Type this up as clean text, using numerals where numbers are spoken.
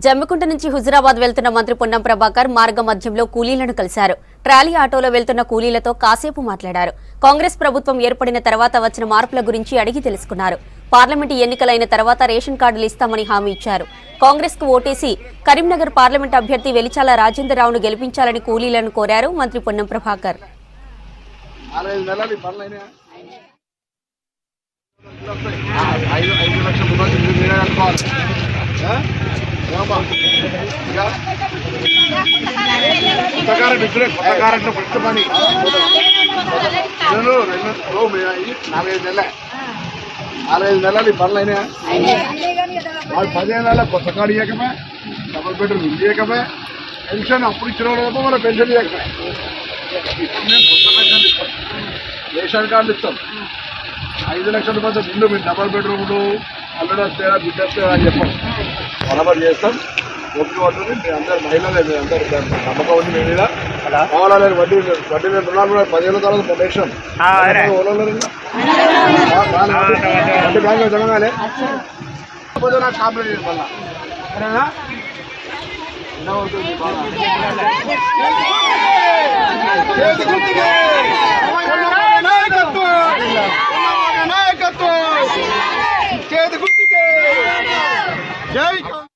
జమ్మికుంట నుంచి హుజురాబాద్ వెళ్తున్న మంత్రి పొన్నం ప్రభాకర్ మార్గ మధ్యంలో కూలీలను కలిశారు. ట్రాలీ ఆటోలో వెళ్తున్న కూలీలతో కాసేపు మాట్లాడారు. కాంగ్రెస్ ప్రభుత్వం ఏర్పడిన తర్వాత వచ్చిన మార్పుల గురించి అడిగి తెలుసుకున్నారు. పార్లమెంటు ఎన్నికలైన తర్వాత రేషన్ కార్డులు ఇస్తామని హామీ ఇచ్చారు. కాంగ్రెస్ కు ఓటేసి కరీంనగర్ పార్లమెంట్ అభ్యర్థి వెలిచాల రాజేంద్రరావును గెలిపించాలని కూలీలను కోరారు మంత్రి పొన్నం ప్రభాకర్. నాలుగైదు నెలలు ఈ పనులు అయినా వాళ్ళు 15 నెలల కొత్త కార్డు ఇవ్వకమే, డబుల్ బెడ్రూమ్ ఇల్లు ఇవ్వకమే, పెన్షన్ అప్పుడు ఇచ్చిన వాళ్ళకు మన పెన్షన్ ఇవ్వకమే. ఇప్పుడు మేము కొత్త పెన్షన్ ఇస్తాం, రేషన్ కార్డులు ఇస్తాం. 5 లక్షల రూపాయలు ముందు మీరు డబుల్ బెడ్రూమ్లు అల్లుడు వస్తే బిడ్డ వస్తే అని చెప్పాం. బరాబర్ చేస్తాం. ఒప్పు పడుతుంది. మీ అందరు మహిళలే, మీ అందరు నమ్మకం ఉంది మీ మీద. కావాలని వడ్డీ రుణాలు కూడా 10 ఏళ్ళ తర్వాత పొటేషన్ వడ్డీ బ్యాంకులో జమగానే నాకు కాంప్లైంట్ చేయండి మళ్ళా. సరేనా? ఎలా అవుతుంది బాగా